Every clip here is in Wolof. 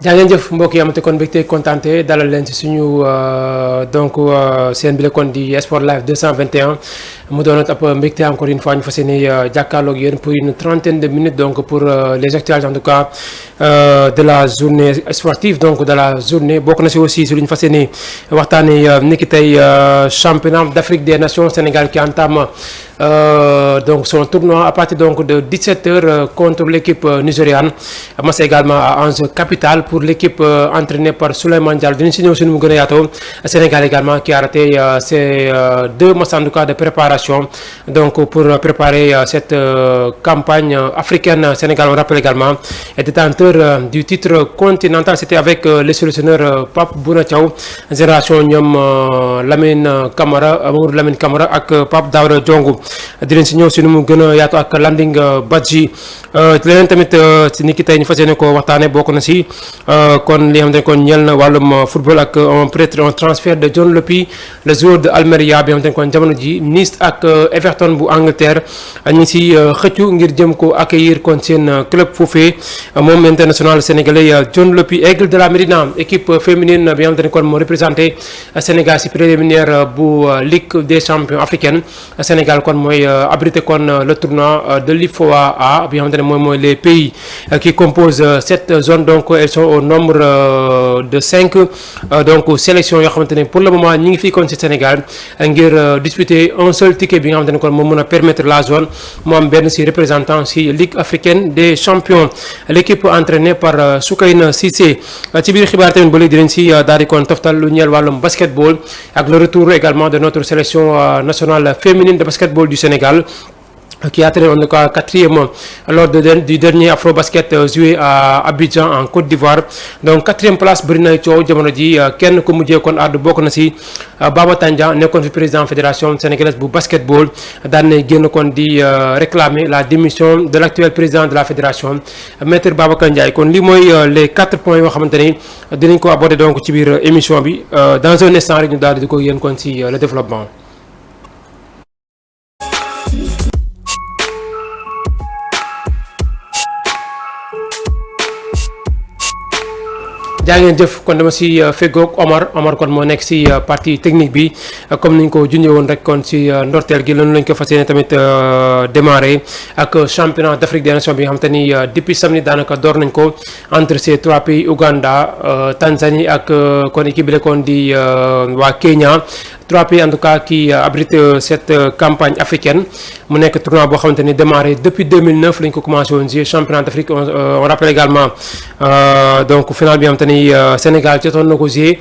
jaa ngeen jëf mbokk yi amate kon mbégte kontaante dalal leen ci suñu seen bi la kon di Sport Live 221 mu doonoon ab mbégte encore une fois ñu fas yéene jàkkaarloog yéen pour une trentaine de minutes donc pour les actualités en tout cas de la journée sportive donc de la journée bokk na ci aussi si lu ñu fas yéene waxtaanee niki tey championnat d'Afrique des Nations Sénégal qui entame donc son tournoi à partir donc de 17h contre l'équipe nigériane match également à enjeu capital pour l'équipe entraînée par Souleymane Diallo dinañ si ñëw si nu mu gën a yaatoo Sénégal également qui a raté ses deux matchs en tout cas de préparation donc pour préparer cette campagne africaine. Sénégal on rappelle également est détenteur du titre continental. C'était avec le sélectionneur Pape Bouna Thiaw génération ñoom Lamine Camara Mamadou Lamine Camara ak Pape Daouda Diongo dinañ si ñëw si nu mu gën a yaatu ak Landing Badji leneen tamit si niki tey ñu fas yéene ko waxtaane bokk na si kon li nga xamante ne kon ñeel na wàllum football ak peut-être un transfert de John Lopy le joueur de Almeria bi nga xamante ne kon jamono ji Nice ak Everton bu Angleterre ñu ngi si xëccu ngir jëm ko accueillir kon seen club foofee moom international sénégalais John Lopy Aigle de la Médina équipe féminine bi nga xamante ne kon moo représenté Sénégal si préliminaire bu Ligue des champions africaine. Sénégal kon mooy abrité kon le tournoi de l'IFOA bi nga xamante ne mooy les pays qui composent cette zone donc elles sont au nombre de 5 donc sélection yoo xamante ne pour le moment ñi ngi fii kon ci Sénégal ngir disputer un seul ticket bi nga xamante ne kon moo mën a permettre la zone mu am benn ci représentant ci Ligue africaine des champions. L'équipe entraînée par Soukeyna Cissé ci biir xibaar tamit ba léegi dinañ ci daal di kon toftal lu ñeel wàllum basketball ak le retour également de notre sélection nationale féminine de basketball du Sénégal qui a terminé en tout cas quatrième lors du dernier Afrobasket joué à Abidjan en Côte d'Ivoire. Donc quatrième place bëri na coow jamono ji kenn ku mujjee kon àddu bokk na ci Baba Tandian nekkoon fi président fédération sénégalaise bu basketball daan na génn kon di réclamer la démission de l'actuel président de la fédération maître Babacar Ndiaye. Kon lii mooy les 4 points yoo xamante ni dinañ ko aborder donc ci biir émission bi dans un instant rek ñu daal di ko yéen kon ci le développement. jaa ngeen jëf kon dama si feggoog Omar kon moo nekk si partie technique bi comme niñ ko junjee woon rek kon si ndorteel gi loolu lañ ko fas yéene tamit démarrer ak championnat d'Afrique des Nations bi nga xamante ni depuis samedi daanaka door nañ ko entre ces 3 pays Ouganda Tanzanie ak kon équipe bi la kon di waa Kenya 3 pays en tout cas qui abritent cette campagne africaine mu nekk tournoi boo xamante ni démarré depuis 2009 lañ ko commencé woon jouer championnat d'Afrique on rappelle également donc finale bi nga xamante ni Sénégal jotoon na ko jouer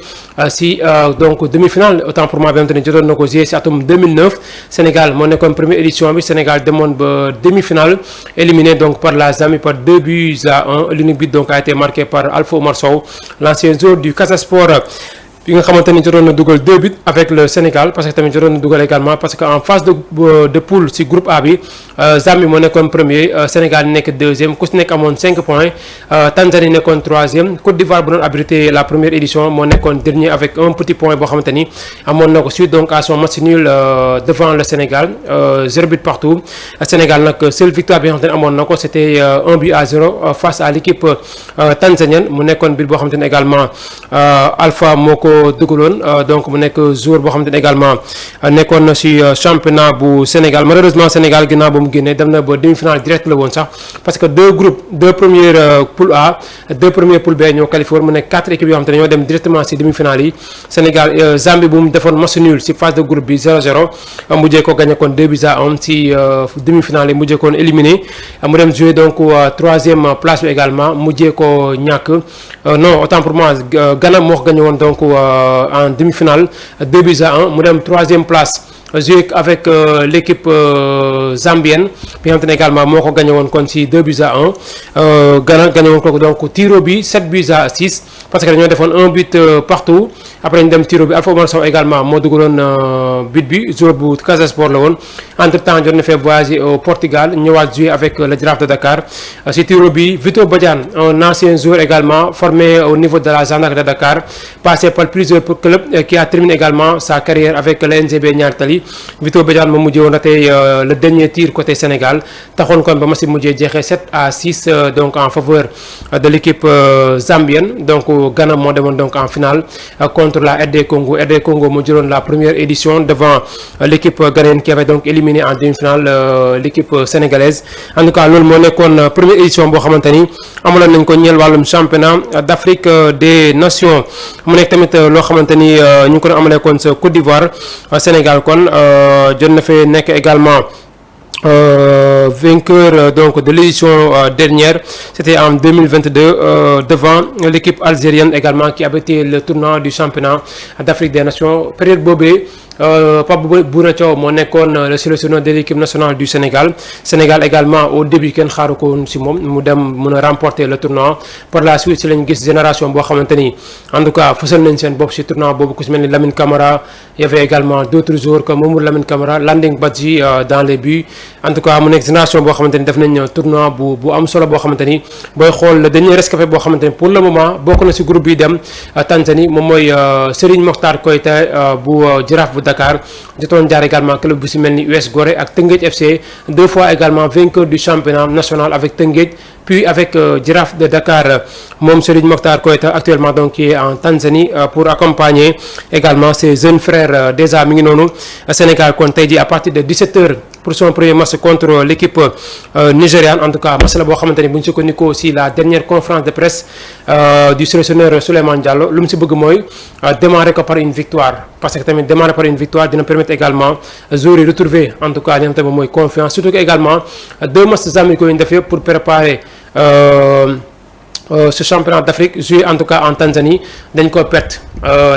si donc demi-finale autant pour moi bi nga xamante ni jotoon na ko jouer si atum 2009 Sénégal moo nekkoon première édition bi Sénégal demoon ba demi-finale éliminé donc par la Zambie par 2-1 l'unique but donc a été marqué par Alpha Oumar Sow l'ancien joueur du Casa Sport bi nga xamante ni jotoon na dugal 2 buts avec le Sénégal parce que tamit jotoon na dugal également parce que en phase de poule ci groupe A bi Zambie moo nekkoon premier Sénégal nekk deuxième ku ci nekk amoon 5 points Tanzanie nekkoon troisième Côte d'Ivoire bu doon abrité la première édition moo nekkoon dernier avec un petit point boo xamante ni amoon na ko suite donc à son match nul devant le Sénégal 0 but partout. Sénégal nag seule victoire bi nga xamante ni amoon na ko c'était 1-0 face à l'équipe tanzanienne mu nekkoon but boo xamante ni également Alpha moo ko dugaloon donc mu nekk joueur boo xamante ne également nekkoon na ci championnat bu Sénégal. Malheureusement Sénégal ginnaaw ba mu génnee dem na ba demi-finale direct la woon sax parce que deux premières poule A 2 premières poule B ñoo qualifié woon mu nekk 4 équipes yoo xamante ne ñoo dem directement ci demi-finale yi. Sénégal Zambie bu mu defoon match nul ci phase de groupe bi 0-0 mujjee ko gagné kon 2-1 ci demi-finale yi mujjee koon éliminé mu dem jouer donc 3e place bi également mujjee ko ñàkk non autant pour moi Ghana moo ko gagné woon donc en demi-finale 2-1 mu dem 3e place joué avec l'équipe zambienne bi nga xamante ne également moo ko gagné woon kon ci 2-1 Ghana gagné woon ko donc tiro bi 7-6 parce que dañoo defoon un but partout après ñu dem tiro bi Alpha Oumar Sow également moo dugaloon but bi joueur bu Casa Sport la woon entre temps jot na fait voyager au Portugal ñëwaat jouer avec le Jaraaf de Dakar ci tiro bi Vito Badiane un ancien joueur également formé au niveau de la gendarmerie de Dakar passé par plusieurs clubs qui a terminé également sa carrière avec le NGB Niary Tally Vito Badiane moom mujjee woon ratee le dernier tir côté Sénégal taxoon kon ba match bi mujjee jeexee 7-6 donc en faveur de l'équipe zambienne. Donc Ghana moo demoon donc en finale contre la RD Congo. RD Congo mu jëloon la première édition devant l'équipe ghanéenne qui avait donc éliminé en demi-finale l'équipe sénégalaise. En tout cas loolu moo nekkoon première édition boo xamante ni amaloon nañ ko ñeel wàllum championnat d'Afrique des Nations. mu nekk tamit loo xamante ni ñu ngi ko doon amalee kon sa Côte d'Ivoire. Sénégal kon jot na fee nekk également vainqueur donc de l'édition dernière, c'était en 2022 devant l'équipe algérienne également qui avait été le tournoi du championnat d'Afrique des Nations. Période boobee Pape Bouna Thiaw moo nekkoon le sélectionneur de l'équipe nationale du Sénégal. Sénégal également au début kenn xaaru ko woon si moom mu dem mën a remporter le tournoi. Par la suite si lañ gis génération boo xamante ni en tout cas fësal nañ seen bopp si tournoi boobu ku si mel ni Lamine Camara. Il y avait également d'autres joueurs comme Mamadou Lamine Camara, Landing Badji dans les buts. En tout cas mu nekk génération boo xamante ni def nañ tournoi bu am solo boo xamante ni booy xool le dernier rescapé boo xamante ni pour le moment bokk na si groupe bi dem Tanzanie moom mooy Serigne Mokhtar Koita bu Jaraaf bu Dakar jotoon jaar également club bu si mel ni US Gorée ak Teungueth FC 2 fois également vainqueur du championnat national avec Teungueth puis avec Jaraaf de Dakar moom Serigne Mokhtar Koita actuellement donc qui est en Tanzanie pour accompagner également ses jeunes frères déjà mi ngi noonu Sénégal kon tey jii à partir de 17h pour son premier match contre l'équipe nigériane. En tout cas match la boo xamante ni bu ñu sukkandikoo aussi la dernière conférence de presse du sélectionneur Souleymane Diallo lu mu si bëgg mooy démarrer ko par une victoire parce que tamit démarrer par une victoire dina permettre également joueurs yi retrouver en tout cas li nga xam ne mooy confiance surtout que également 2 matchs amicaux yi ñu def pour préparer ce championnat d'Afrique joué en tout cas en Tanzanie dañ ko perte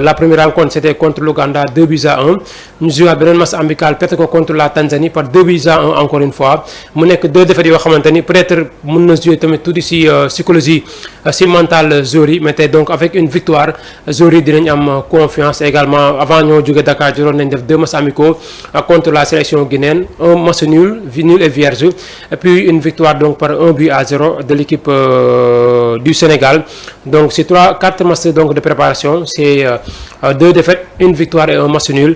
la première rencontre c'était contre l'Ouganda 2-1 ñu joué beneen match amical perte ko contre la Tanzanie par 2-1 encore une fois mu nekk 2 défaites yoo xamante ni peut-être mën na jouer tamit tuuti si psychologie si mental joueurs yi mais tey donc avec une victoire joueurs yi dinañ am confiance également avant ñoo jóge Dakar joroon nañ def 2 matchs amicaux contre la sélection guinéenne un match nul et vierge et puis une victoire donc par 1-0 de l'équipe du Sénégal. Donc c'est 4 matchs donc de préparation, c'est 2 défaites, une victoire et un match nul.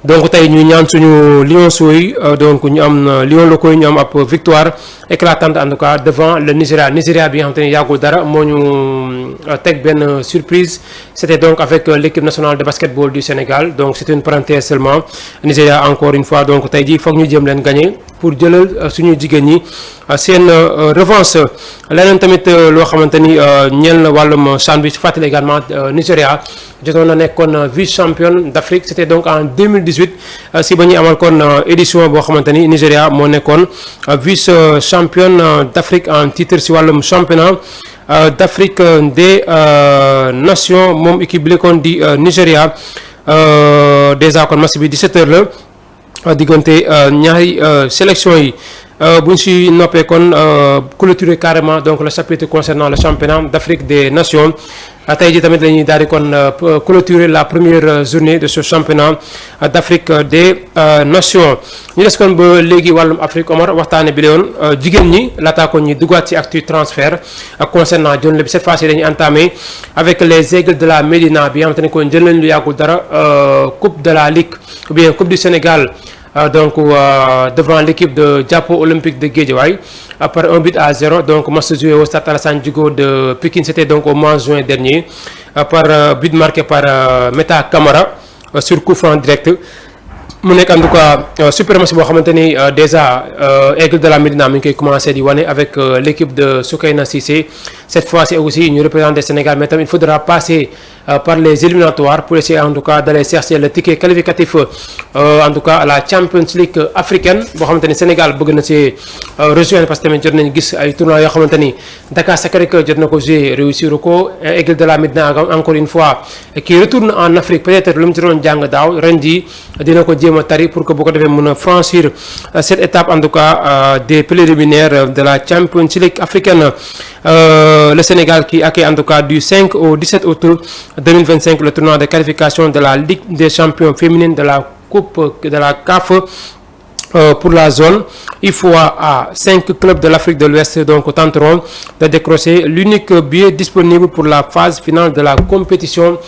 Donc tey ñu ñaan suñu Lions yi donc ñu am Lions locaux yi ñu am ab victoire éclatante en tout cas devant le Nigeria bi nga xam te ne yàggul dara moo ñu teg benn surprise. C'était donc avec l'équipe nationale de basketball du Sénégal donc c'est une parenthèse seulement. Nigeria encore une fois donc tey jii foog ñu jéem leen gagner pour jëlal suñu jigéen ñi seen revanche. Leneen tamit loo xamante ni ñeel na wàllum CHAN bi fàttali également Nigeria jotoon na nekkoon vice championne d'Afrique. C'était donc en 2018 si ba ñuy amal kon édition boo xamante ni Nigeria moo nekkoon vice championne d'Afrique en titre si wàllum championnat d'Afrique des nations moom équipe bi kon di Nigeria déjà kon match bi 17h la diggante ñaari sélection yi. bu ñu si noppee kon clôturer carrément donc le chapitre concernant le championnat d'Afrique des nations tey jii tamit lañuy daal di kon clôturer la première journée de ce championnat d'Afrique des nations. ñu des kon ba léegi wàllum Afrique Omar waxtaane bi la yoon jigéen ñi laataa ko ñi duggaat ci actu transfert concernant John Leb cette fois-ci dañuy entamé avec les Aigles de la Médina bi nga xamante ne kon jël nañ lu yàggul dara coupe de la Ligue ou bien coupe du Sénégal. Donc devant l'équipe de Diapo Olympique de Guédiawaye par 1-0 donc match joué au stade Alassane Djigo de Pikine c'était donc au mois de juin dernier par but marqué par Meta Camara sur coup franc direct. mu nekk en tout cas suprématie boo xamante ni déjà Aigle de la Médina mi ngi koy commencé di wane avec l'équipe de Soukeyna Cissé cette fois-ci aussi ñu représenter Sénégal mais tamit il faudra passer par les éliminatoires pour essayer en tout cas d'aller chercher le ticket qualificatif en tout cas à la Champions League africaine boo xamante ni Sénégal bëgg na ci rejoindre parce que tamit jot nañu gis ay tournois yoo xamante ni Dakar Sacré-Cœur jot na ko jouer réussir ko Aigle de la Médina encore une fois qui retourne en Afrique peut-être lu mu ci doon jàng daaw ren jii dina ko jéem a tari pour que bu ko defee mën a franchir cette étape en tout cas des préliminaires de la Champions League africaine. Le Sénégal qui accueille en tout cas du 5 au 17 août 2025 le tournoi de qualification de la Ligue des champions féminines de la Coupe de la CAF pour la zone. IFOA A 5 clubs de l'Afrique de l'Ouest donc tenteront de décrocher l'unique billet disponible pour la phase finale de la compétition.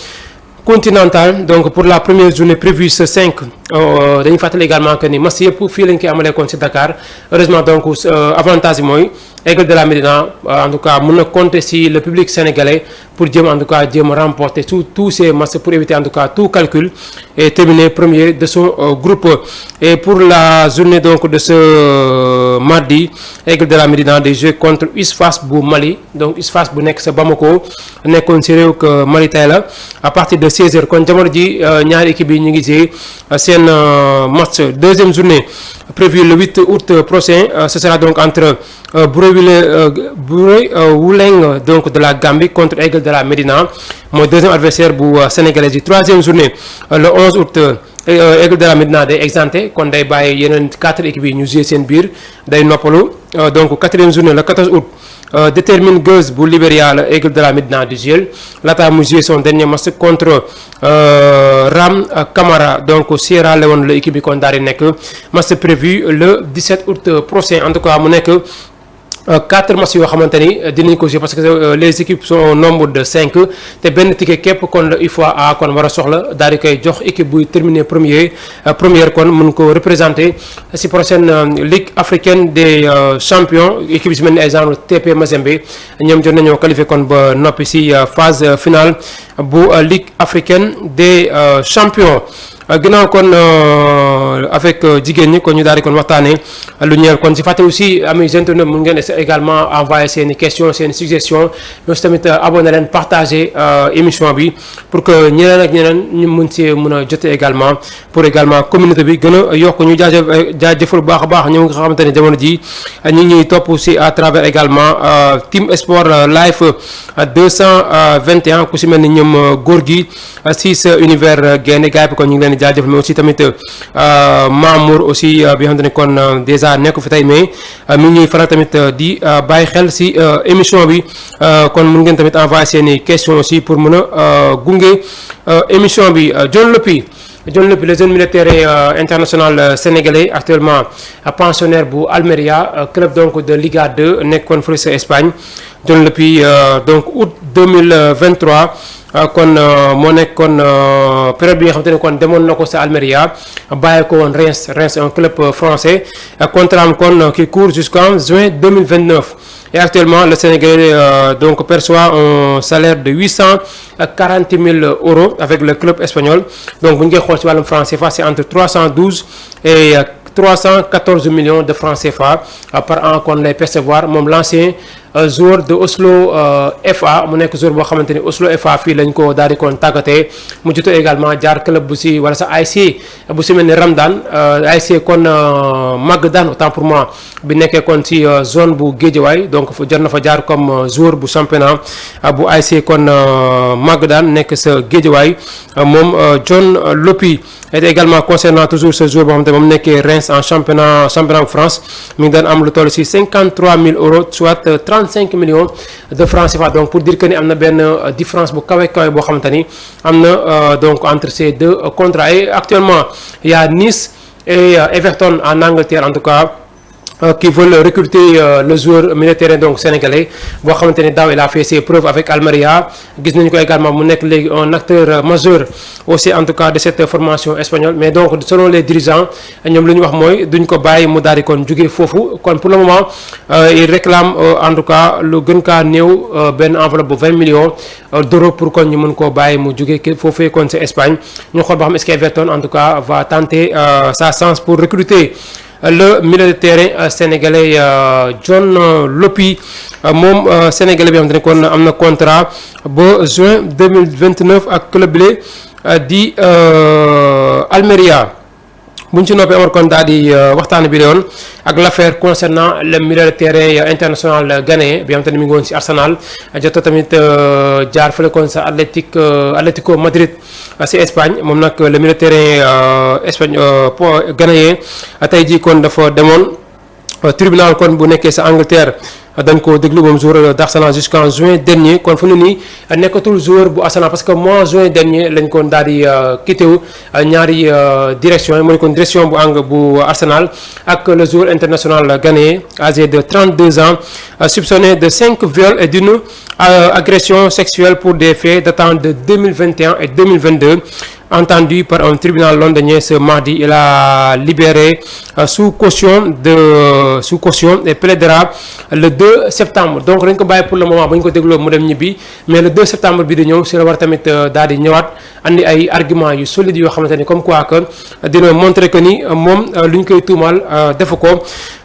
continental donc pour la première journée prévue ce 5 dañuy fàttali également que ni match yëpp fii lañ koy amalee kon ci Dakar heureusement donc avantage bi mooy Aigle de la Médina en tout cas mën na compter ci le public sénégalais pour jéem en tout cas jéem a remporter tous ces matchs pour éviter en tout cas tout calcul et terminer premier de son groupe. Et pour la journée donc de ce mardi Aigle de la Médina day jouer contre USFAS bu Mali donc USFAS bu nekk sa Bamako nekkoon ci réew que Mali tey la à partir de 16h kon jamono ji ñaari équipe yi ñu ngi jouer seen match deuxième journée prévue le 8 août prochain ce sera donc entre Bouré-Wuleng donc de la Gambie contre Aigle de la Médina mooy deuxième adversaire bu sénégalais yi troisième journée le 11 août Aigle de la Médina day exempté kon day bàyyi yeneen 4 équipes yi ñu jouer seen biir day noppalu donc quatrième journée le 14 août détermine Gueuse bu Libéria la Aigle de la Médina du Giel laata mu jouer son dernier match contre Ram Camara donc Sierra Leone la équipe bi kon daal di nekk match prévu le 17 août prochain en tout cas mu nekk 4 matchs yoo xamante ni dinañ ko jouer parce que les équipes sont au nombre de 5 te benn ticket képp kon la UFOA kon war a soxla daal di koy jox équipe buy terminer première kon mun ko représenter ci prochaine Ligue africaine des champions équipe yi ci mel ni ay genre TP Mazembe ñoom jot nañoo qualifié kon ba noppi ci phase finale bu Ligue africaine des champions. Ginnaaw kon avec jigéen ñi kon ñu daal di kon waxtaanee lu ñeel kon si fàtte aussi amis internautes mun ngeen également envoyer seeni questions seeni suggestions mais aussi tamit abonné leen partager émission bi pour que ñeneen ak ñeneen ñu mun si mun a jotee également pour également communauté bi gën a yokk ñu jaajëfal bu baax a baax ñoo nga xamante ne jamono ji ñu ngi topp aussi à travers également Team Sport Live 221 ku si mel ni ñoom góor gi si sa univers gaynde gaay bi kon ñu ngi leen jaajëfal mais aussi tamit Mamour aussi bi nga xamante ne kon déjà nekk fi tey mais mi ngi ñuy faral tamit di bàyyi xel si émission bi kon mun ngeen tamit envoyer seeni questions aussi pour mën a gunge émission bi John Lopy le jeune militaire international sénégalais actuellement pensionnaire bu Almeria club donc de Liga 2 nekkoon fële sa Espagne John Lopy donc août 2023 kon moo nekk kon période bi nga xamante ne kon demoon na ko sa Almeria bàyyi ko woon Reims un club français contrat am kon qui court jusqu'en juin 2029 et actuellement le Sénégalais donc perçoit un salaire de 840 000 euros avec le club espagnol donc bu ñu koy xool ci wàllum franc CFA c'est entre 312 et 314 millions de francs CFA par an kon lay percevoir moom l'ancien joueur de Oslo FA mu nekk joueur boo xamante ni Oslo FA fii lañ ko daal di kon tàggatee mu jotee également jaar club bu si wala sa ASC bu si mel ni Ramdan ASC kon Magadan autant pour moi bi nekkee kon si zone bu Guédiawaye donc jot na fa jaar comme joueur bu championnat bu ASC kon Magadan nekk sa Guédiawaye moom John Lopy et également concernant toujours ce joueur boo xamante moom nekkee Reims en championnat bu France mi ngi daan am lu toll si 53 000 euros soit 35 millions de francs CFA donc pour dire que ni am na benn différence bu kawe boo xamante ni am na donc entre ces deux contrats et actuellement il y a Nice et Everton en Angleterre en tout cas qui veulent recruter le joueur militaire donc sénégalais boo xamante ne daaw il a fait ses preuves avec Almeria gis nañu ko également mu nekk léegi un acteur majeur aussi en tout cas de cette formation espagnole mais donc selon les dirigeants ñoom lu ñu wax mooy duñ ko bàyyi mu daal di kon jugee foofu kon pour le moment il réclame en tout cas lu gën kaa néew benn enveloppe bu 20 millions d'euros pour kon ñu mën koo bàyyi mu jugee foofee kon ci Espagne ñu xool ba xam est-ce que Everton en tout cas va tenter sa chance pour recruter le milieu de terrain sénégalais John Lopy moom sénégalais bi xam te ne kon am na contrat ba juin 2029 ak club bi di Almeria bu ñu ci noppee amar kon daal di waxtaan bi doon ak l'affaire concernant le milieu de terrain international ghanéen bi xam te ne mi ngi woon ci Arsenal jot tamit jaar fële kon sa Atlético Madrid ci Espagne moom nag le milieu de terrain ghanéen tey jii kon dafa demoon tribunal kon bu nekkee sa Angleterre dañ ko déglu moom joueur d'Arsenal jusqu'en juin dernier kon fu mu ne nii nekkatul joueur bu Arsenal parce que mois juin dernier lañ ko daal di quitté wu ñaari direction yi mooy kon direction bu Arsenal ak le joueur international ghanéen âgé de 32 ans soupçonné de 5 viols et d'une agression sexuelle pour des faits datant de 2021 et 2022. Entendu par un tribunal londonien ce mardi, il a libéré sous caution et plaidera le 2 septembre. Donc dañ ko bàyyi pour le moment ba ñu ko dégloo mu dem ñibbi, mais le 2 septembre bi di ñëw si la war tamit daal di ñëwaat andi ay arguments yu solides yoo xamante ni comme quoi que dina montrer que ni moom lu ñu koy tuumaal defu ko.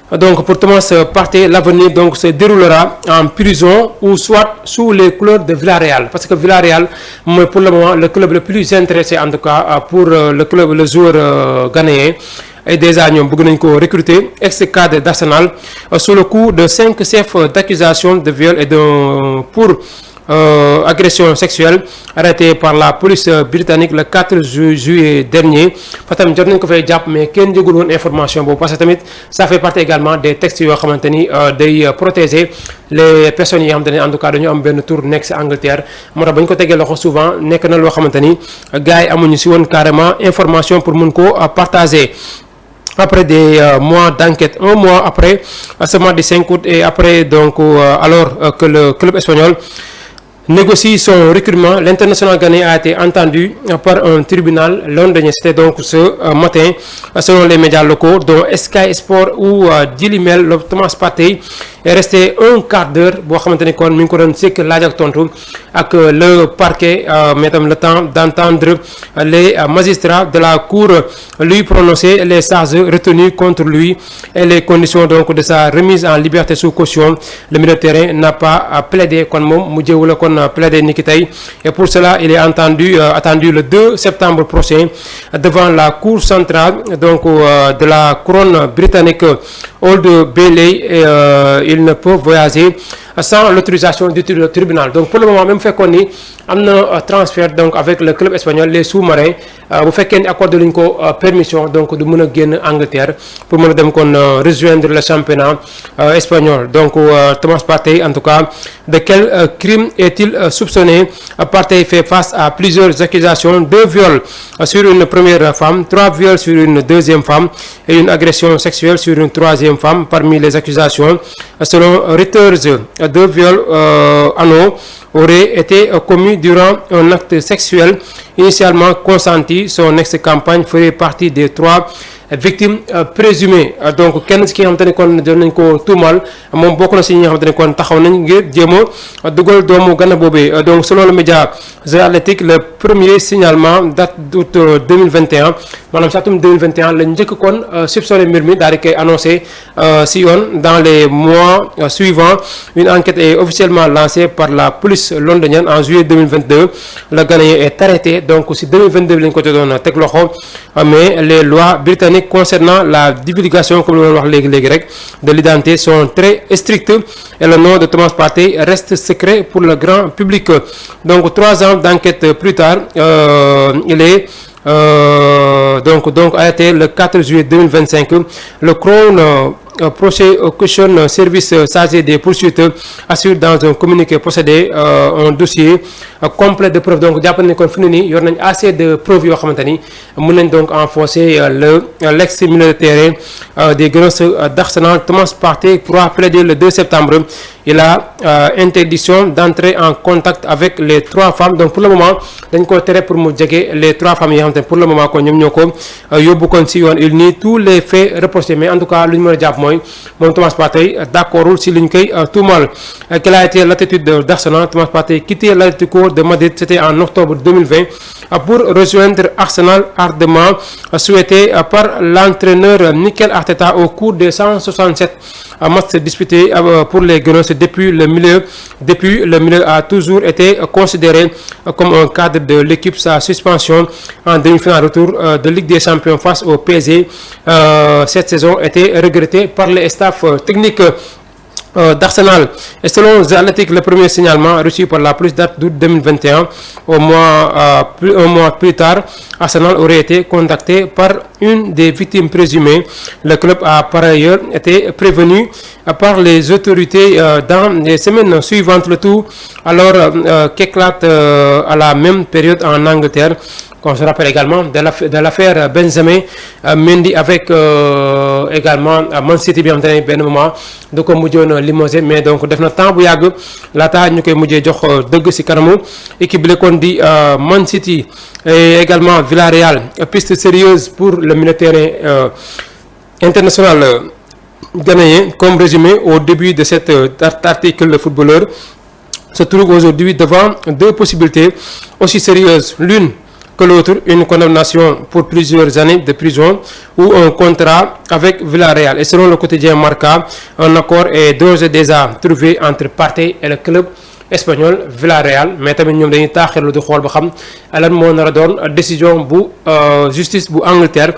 Donc pour Thomas Partey, l'avenir donc se déroulera en prison ou soit sous les couleurs de Villarreal, parce que Villarreal mooy pour le moment le club le plus intéressé en tout cas pour le joueur ghanéen. Et déjà ñoom bëgg nañ ko recruter ex-cadre d'Arsenal sous le coup de 5 chefs d'accusation de viol et pour agression sexuelle arrêté par la police britannique le 4 juillet dernier. Fatam jot nañ ko fay jàpp mais kenn jégul woon information boobu parce que tamit ça fait partie également des textes yoo xamante ni day protéger les personnes yi nga xamante ni en tout cas dañu am benn tour nekk ci Angleterre. Moo tax ba ñu ko tegee loxo souvent nekk na loo xamante ni gars yi amuñu ci woon carrément information pour mun ko partager. Après des mois d'enquête, un mois après ce mardi 5 août et après donc alors que le club espagnol négocie son recrutement, l'international ghanéen a été entendu par un tribunal londonien. C'était donc ce matin, selon les médias locaux, dont Sky Sport ou Daily Mail. Le Thomas Partey est resté un quart d'heure boo xamante ni kon mi ngi ko doon sekk laaj ak tontu ak le parquet, mais tam le temps d'entendre les magistrats de la cour lui prononcer les charges retenues contre lui et les conditions donc de sa remise en liberté sous caution. Le milieu de terrain n'a pas plaidé kon moom mu jéewula kon plaidé niki tey et pour cela il est attendu le 2 septembre prochain devant la cour centrale donc de la couronne britannique Old Bailey et il ne peut voyager sans l'autorisation du tribunal. Donc pour le moment même fekkoon ni am na transfert donc avec le club espagnol les sous-marins bu fekkee ni accordé luñ ko permission donc du mën a génn Angleterre pour mën a dem kon rejoindre le championnat espagnol. Donc Thomas Partey en tout cas, de quel crime est-il soupçonné? Partey fait face à plusieurs accusations: 2 viols sur une première femme, 3 viols sur une deuxième femme et une agression sexuelle sur une troisième femme. Parmi les accusations, selon Reuters, 2 viols anaux auraient été commis durant un acte sexuel initialement consenti. Son ex-compagne ferait partie des 3 victimes présumées. Donc kenn ci ki nga xamante ne kon doon nañ ko tuumal moom bokk na ci ñi nga xamante ne kon taxaw nañ ngir jéem a dugal doomu Ghana boobee. Donc selon le média The Athletic, le premier signalement date d'août 2021, maanaam ci atum 2021 lañ njëkk kon soupçonné mbir mi daal di koy annoncé ci yoon. Dans les mois suivants, une enquête est officiellement lancée par la police londonienne. En juillet 2022, le Ghanéen est arrêté. Donc ci 2022 lañ ko doon teg loxo, mais les lois britanniques concernant la divulgation comme lu wax léegi rek de l'identité sont très strictes et le nom de Thomas Partey reste secret pour le grand public. Donc 3 ans d'enquête plus tard, il est donc arrêté le 4 juillet 2025. Le Crown Prosecution Service chargé des poursuites assure dans un communiqué possédé un dossier complet de preuves. Donc jàpp nañ kon fi mu ne nii yor nañ assez de preuves yoo xamante ni mën nañ donc enfoncer l'ex-milieu de terrain des Gunners d'Arsenal. Thomas Partey pourra plaider le 2 septembre. Il a interdiction d'entrer en contact avec les 3 femmes. Donc pour le moment dañ ko tere pour mu jege les 3 femmes yi nga xamante ne pour le moment kon ñoom ñoo ko yóbbu kon ci yoon. Il nie tous les faits reprochés, mais en tout cas lu ñu mën a jàpp mooy moom Thomas Partey d'accordul ci li ñu koy tuumal. Quelle a été l'attitude d'Arsenal? Thomas Partey quitté l'Atlético de Madrid, c'était en octobre 2020 pour rejoindre Arsenal, ardemment souhaité par l'entraîneur Mikel Arteta au cours des 167 matchs disputés pour les Gunners depuis le milieu. Le milieu a toujours été considéré comme un cadre de l'équipe. Sa suspension en demi-finale retour de Ligue des Champions face au PSG cette saison était regrettée par le staff technique d'Arsenal. Et selon The Athletic, le premier signalement reçu par la police date d'août 2021. Un mois plus tard, Arsenal aurait été contacté par une des victimes présumées. Le club a par ailleurs été prévenu par les autorités dans les semaines suivantes. Le tout alors qu'éclate à la même période en Angleterre. On se rappelle également de l'affaire Benjamin Mendy avec également Man City bi am te ne benn moment da ko mujjoon limogé mais donc def na temps bu yàgg laata ñu koy mujjee jox dëgg ci kanamu équipe bi la kon di Man City et également Villarreal piste sérieuse pour le milieu de terrain international ghanéen. Comme résumé au début de cet article, le footballeur se trouve aujourd'hui devant deux possibilités aussi sérieuses l'une que l'autre, une condamnation pour plusieurs années de prison ou un contrat avec Villarreal. Et selon le quotidien Marca, un accord est d'ores et déjà trouvé entre Partey et le club espagnol Villarreal. Mais tamit ñoom dañuy taaxirlu di xool ba xam lan moo nar a doon décision bu justice bu Angleterre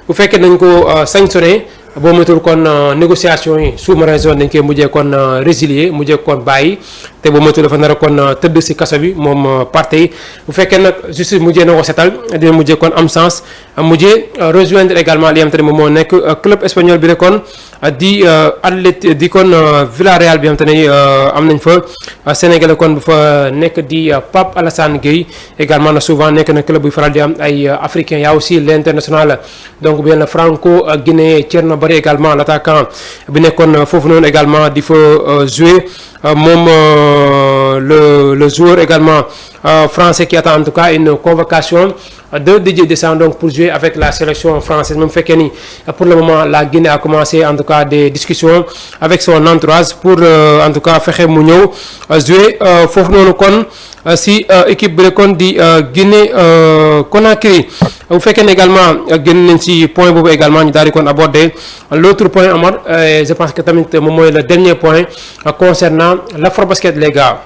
bu fekkee nañ ko sanctionné boo matul kon négociation yi sous-marin zone dañ koy mujjee kon résilier mujjee kon bàyyi te boo matul dafa nar a kon tëdd ci kaso bi moom Partey bu fekkee nag justice mujjee na ko setal dina mujjee kon am sens mujjee rejoindre également li am te ne moom moo nekk club espagnol bi rek kon di athlète di kon Villarreal bi am te ne am nañ fa Sénégalais kon bu fa nekk di Pape Alassane Gueye également na souvent nekk na club buy faral di am ay africains y a aussi l'international donc bien franco-guinéen Thierno Barry également l'attaquant bi nekkoon foofu noonu également di fa jouer moom le joueur également français qui attend en tout cas une convocation de Didier Deschamps donc pour jouer avec la sélection française même fekkee ni pour le moment la Guinée a commencé en tout cas des discussions avec son entourage pour en tout cas fexe mu ñëw jouer foofu noonu kon si équipe bi kon di Guinée Conakry bu fekkee ne également génn nañ ci point boobu également ñu daal di kon aborder l'autre point Omar je pense que tamit moom mooy le dernier point concernant l'Afrobasket les gars.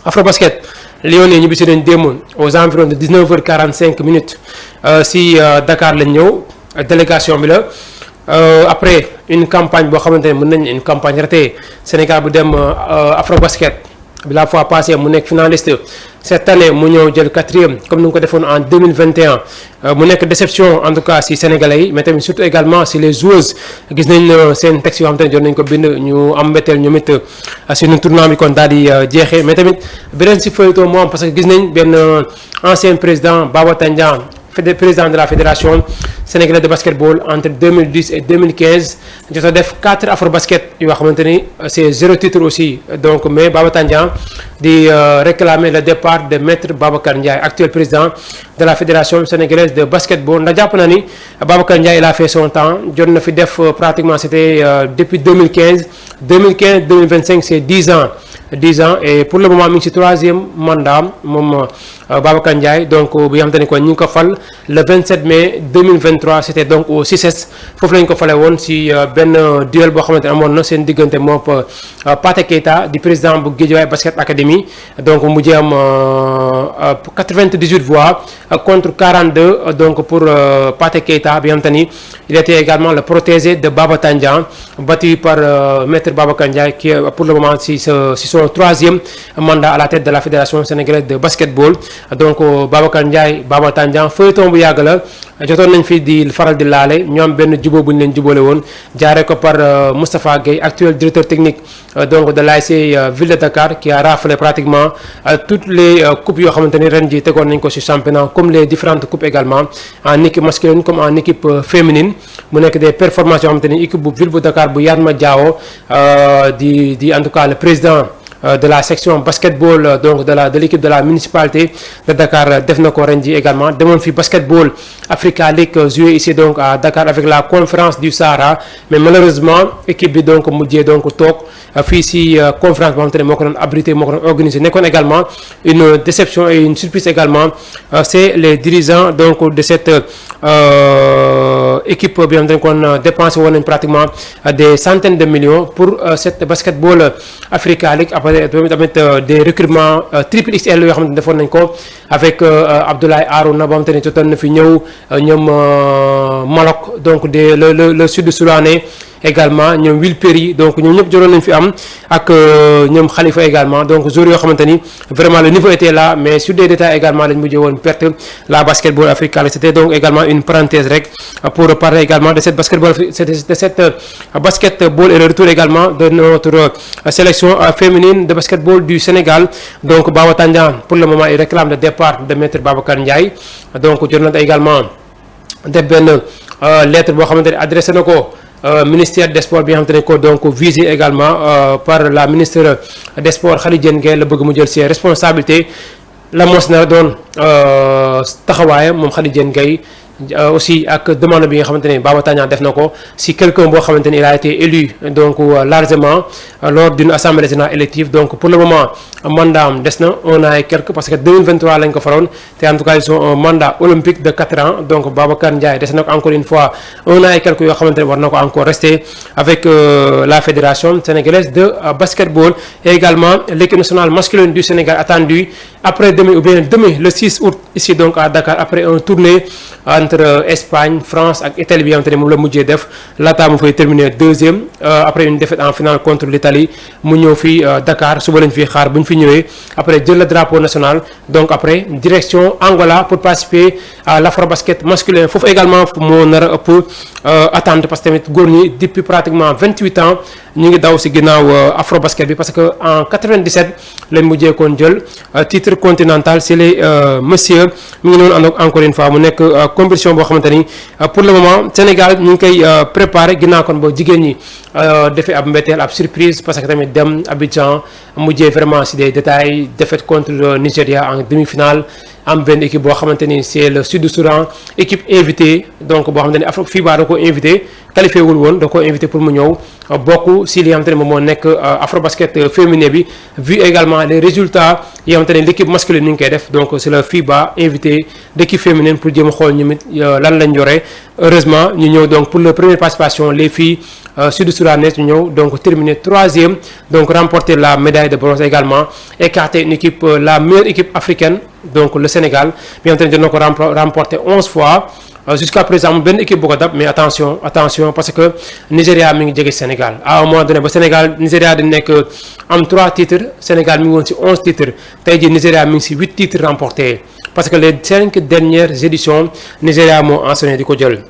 Afrobasket Lions yi ñu bisi nañ démb aux environs de 19h45 minutes si Dakar lañ ñëw délégation bi la après une campagne boo xamante ne mën nañ une campagne ratée Sénégal bu dem Afrobasket bi la fois passée mu nekk finaliste cette année mu ñëw jël 4e comme ni nga ko defoon en 2021 mu nekk déception en tout cas si sénégalais yi mais tamit surtout également si les joueuses gis nañ seen texte yoo xam te ne jot nañ ko bind ñu am mbetteel ñoom it si nu tournoi bi kon daal di jeexee mais tamit beneen si feuilleton moo am parce que gis nañ benn ancien président Baba Tandian président de la fédération sénégalaise de basketball entre 2010 et 2015 jot a def 4 afrobasket yoo xamante ni c'est 0 titre aussi donc mais Baba Tandian di réclamer le départ de maître Babacar Ndiaye actuel président de la fédération sénégalaise de basketball ndax jàpp na ni Babacar Ndiaye il a fait son temps jot na fi def pratiquement c'était depuis 2015 2025 c'est 10 ans et pour le moment mi ngi ci 3e mandat moom Babacar Ndiaye donc bi nga xamante ni kon ñu ngi ko fal le 27 mai 2023 c'était donc au CICES foofu lañ ko fale woon si benn duel boo xamante ne amoon na seen diggante moom Pathé Keita di président bu Guédiawaye Basket Academy donc mu mujjee am 98 voix contre 42 donc pour Pathé Keita bi nga xamante ni il était également le protégé de Baba Tandian battu par maître Babacar Ndiaye qui est pour le moment si son 3e mandat à la tête de la fédération sénégalaise de basketball donc Babacar Ndiaye Baba Tandian feuilleton bu yàgg la jotoon nañ fi di faral di laale ñu am benn jubóo bu ñu leen jubóole woon jaaree ko par Moustapha Gueye actuel directeur technique donc de l'ASC Ville de Dakar qui a raflé pratiquement toutes les coupes yoo xamante ni ren ji tegoon nañ ko ci championnat comme les différentes coupes également en équipe masculine comme en équipe féminine mu nekk des performances yoo xamante ni équipe bu Ville bu Dakar bu Yatma Diawo di en tout cas le président de la section basketball donc de l'équipe de la municipalité de Dakar def na ko ren ji également demoon fi basketball Africa League joué ici donc à Dakar avec la conférence du Sahara mais malheureusement équipe bi donc mujjee donc toog fii si conférence boo xamante ne moo ko doon abrité moo ko doon organisé nekkoon également une déception et une surprise également c'est les dirigeants donc de cette équipe bi xam ne kon dépensé woon nañ pratiquement des centaines de millions pour cette basketball Africa League après tamit des recrutements triple XL yoo xamante ne defoon nañ ko avec Abdoulaye Arouna boo xamante ne jotoon na fi ñëw ñoom Malok donc le sud soudanais également ñoom Will Perry donc ñoom ñëpp joroon nañ fi am ak ñoom Khalifa également donc joueurs yoo xamante ni vraiment le niveau était là mais sur des détails également lañ mujjee woon perte la Basketball Africa League. C'était donc également une parenthèse rek pour parler également de cette basketball et le retour également de notre sélection féminine de basketball du Sénégal. Donc Baba Tandian pour le moment il réclame le départ de maître Babacar Ndiaye donc jot na également def benn lettre boo xamante ne adressé na ko ministère des sports bi nga xamante ne ko donc visé également par la ministre des sports Khady Diène Gaye la bëgg mu jël ses responsabilités la mos na doon taxawaayam moom Khady Diène Gaye aussi ak demande bi nga xamante ne Baba Tandian def na ko si quelqu'un boo xamante ni il a été élu donc largement lors d'une assemblée générale élective donc pour le moment mandat am des na 1 an et quelque parce que 2023 lañ ko faroon te en tout cas ils ont un mandat olympique de 4 ans donc Babacar Ndiaye des na ko encore une fois 1 an et quelque yoo xamante ne war na ko encore rester avec la fédération sénégalaise de basketball et également l'équipe nationale masculine du Sénégal attendue après demain ou bien demain le 6 août ici donc à Dakar après un tournée entre Espagne France ak Italie bi nga xamante ne moom la mujjee def laata mu fay terminer deuxième après une défaite en finale contre l'Italie mu ñëw fii Dakar suba lañ fiy xaar bu ñu fi ñëwee après jël le drapeau national donc après direction Angola pour participer à l'Afrobasket masculin foofu également moo nar a ëpp attente parce que tamit góor ñi depuis pratiquement 28 ans ñu ngi daw si ginnaaw Afrobasket bi parce que en 97 lañ mujjee koon jël titre continental c'est les messieurs mi ngi noonu encore une fois mu nekk compétition boo xamante ni pour le moment Sénégal ñu ngi koy préparé ginnaaw kon ba jigéen ñi defee ab mbetteel ab surprise parce que tamit dem Abidjan mujjee vraiment si des détails défaite contre Nigeria en demi-finale am benn équipe boo xamante ni c'est le Sud Soudan équipe invitée donc boo xamante ni FIBA da ko invité qualifié wul woon da ko invité pour mu ñëw bokk si li nga xamante ne moom moo nekk Afrobasket féminin bi vu également les résultats yi nga xamante ne l'équipe masculine ni ngi koy def donc c'est le FIBA invité d'équipe féminine pour jéem a xool ñu it lan lañ yore heureusement ñu ñëw donc pour la première participation les filles sud-soudanaises ñu ñëw donc terminer 3e donc remporter la médaille de bronze également écarter une équipe la meilleure équipe africaine donc le Sénégal bi nga xamante ne dina ko remporter 11 fois jusqu'à présent benn équipe bu ko dab mais attention parce que Nigéria mi ngi jege Sénégal à un moment donné ba Sénégal Nigéria di nekk am 3 titres Sénégal mi ngi woon ci 11 titres tey jii Nigéria mi ngi ci 8 titres remportés parce que les 5 dernières éditions Nigéria moo enseigné di ko jël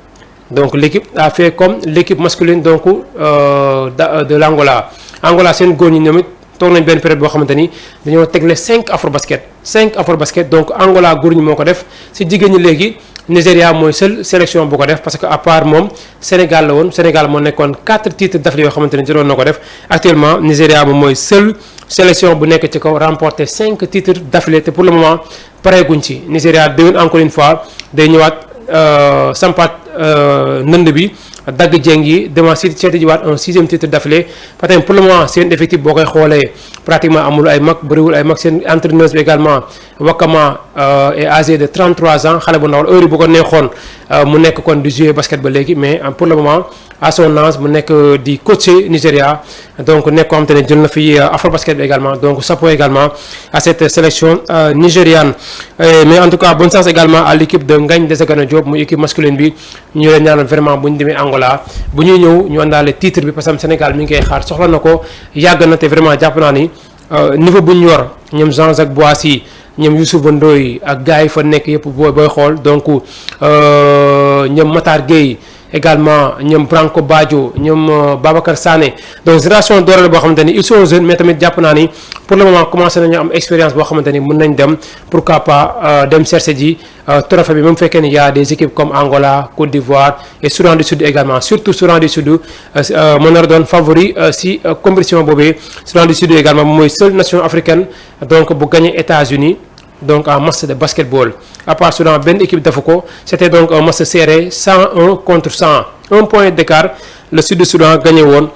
donc l'équipe a fait comme l'équipe masculine donc de l'Angola seen góor ñi ñoom it toog nañ benn période boo xamante ni dañoo tegle 5 Afrobasket donc Angola góor ñi moo ko def ci jigéen ñi léegi Nigéria mooy seule sélection bu ko def parce que à part moom Sénégal la woon Sénégal moo nekkoon 4 titres d'affilée yoo xamante ni jëloon na ko def actuellement Nigéria moom mooy seule sélection bu nekk ci kaw remporté 5 titres d'affilée te pour le moment pareeguñ ci Nigéria déwén encore une fois day ñëwaat sampat nënd bi dagg jéng yi dema seeti jiwaat un 6e titre d'affilée parce que pour le moment seen effectif boo koy xoolee pratiquement amul ay mag bëriwul ay mag seen entraîneuse bi également Wakama est âgé de 33 ans xale bu ndaw heure yi bu ko neexoon mu nekk kon di jouer basket ba léegi mais pour le moment à son âge mu nekk di coacher Nigéria donc nekk ko xam te ne jël na fi Afrobasket bi également donc chapeau également à cette sélection nigériane mais en tout cas bonne chance également à l'équipe de Ngagne Desagana Diop muy équipe masculine bi ñu leen ñaanal vraiment bu ñu demee Angola bu ñuy ñëw ñu àndaale titre bi parce que Sénégal mi ngi koy xaar soxla na ko yàgg na te vraiment jàpp naa ni niveau bu ñu yor ñoom Jean-Jacques Boissy ñoom Youssouf Ndoye ak gars yi fa nekk yëpp booy xool donc ñoom Matar Gueye également ñoom Branco Badio ñoom Babacar Sané donc génération doorale boo xamante ni ils sont jeunes mais tamit jàpp naa ni pour le moment commencé nañu am expérience boo xamante ni mën nañ dem pourquoi pas dem chercher ji trophée bi même fekkee ni y a des équipes comme Angola Côte d'Ivoire et Soudan du Sud également surtout Soudan du Sud mën na doon favori si compétition boobee Soudan du Sud également mooy seule nation africaine donc bu gagné États-Unis donc en match de basketball à part Soudan benn équipe defu ko c'était donc un match serré 101 contre 100 un point d'écart le Sud Soudan gagné woon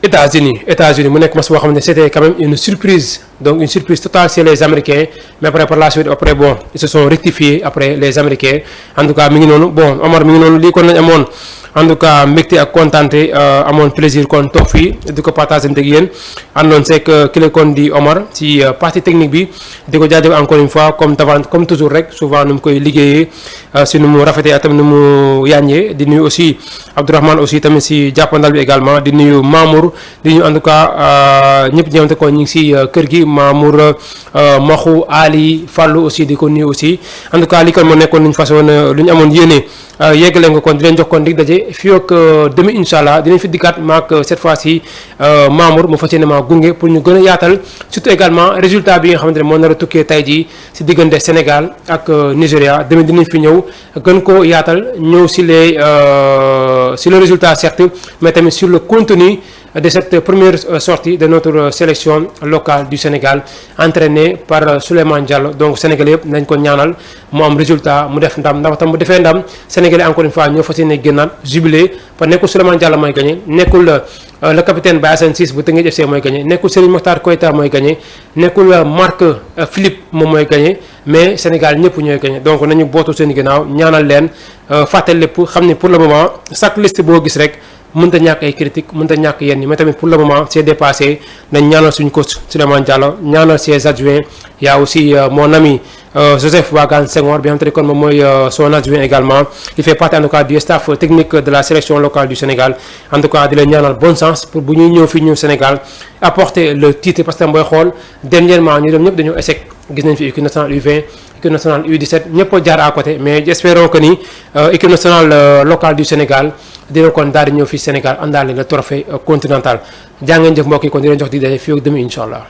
États-Unis mu nekk match boo xam ne c'était quand même une surprise donc une surprise totale chez les Américains mais après par la suite après bon ils se sont rectifiés après les Américains en tout cas mi ngi noonu bon Omar mi ngi noonu lii kon nañ amoon en tout cas mbégte ak kontaante amoon plaisir kon toog fii di ko partager ak yéen àndoon seeg ki la kon di Omar ci partie technique bi di ko jaajëfal encore une fois comme toujours rek souvent nu mu koy liggéeyee si nu mu rafetee ak tamit nu mu yàññee di nuyu aussi Abdourahmane aussi tamit si jàppandal bi également di nuyu Mamour di nuyu en tout cas ñëpp ñëwante ko ñu ngi si kër gi Mamour Maxu Ali Fallou aussi di ko nuyu aussi en tout cas li kon moo nekkoon lu ñu façon lu ñu amoon yéene yeggale nga kon di leen jox kon dig daje fii ak demi incha allah dinañ fi dikkaat maak cette fois ci Mamour mu fas yéene maa gunge pour ñu gën a yaatal surtout également résultat bi nga xamante ne moo nar a tukkee tey jii si diggante Sénégal ak Nigéria demee dinañ fi ñëw gën ko yaatal ñëw si les sur le résultat certes mais tamit sur le contenu de cette première sortie de notre sélection locale du Sénégal entraînée par Souleymane Diallo donc Sénégalais yëpp nañ ko ñaanal mu am résultat mu def ndam ndax tam mu defee ndam Sénégalais encore une fois ñoo fas yéene génnaat jubilé parce que nekkul Souleymane Diallo mooy gagné nekkul le capitaine Baye Assane Ciss bu Teungueth FC mooy gagné nekkul Serigne Mokhtar Koita mooy gagné nekkul Marc Philippe moom mooy gagné mais Sénégal ñëpp ñooy gagné donc nañu bootu seen ginnaaw ñaanal leen fàtte lépp xam ni pour le moment chaque liste boo gis rek mënta ñàkk ay critique mënta ñàkk yenn yi mais tamit pour le moment c'est dépassé nañ ñaanal suñu coach Souleymane Diallo ñaanal ses adjoints y a aussi mon ami Joseph Wagane Senghor bi nga xamante ne kon moom mooy son adjoint également il fait partie en tout cas du staff technique de la sélection locale du Sénégal en tout cas di leen ñaanal bonne chance pour bu ñuy ñëw fii ñëw Sénégal apporter le titre parce que booy xool dernièrement ñu dem ñëpp dañoo échec gis nañ fi équipe nationale U20 équipe nationale U17 ñëpp a jaar à côté mais espérons que ni équipe nationale locale du Sénégal dina kon daal di ñëw fii Sénégal àndaale le trophée continental jaa ngeen jëf mbokk yi kon di leen jox di daje fii ak demi incha allah.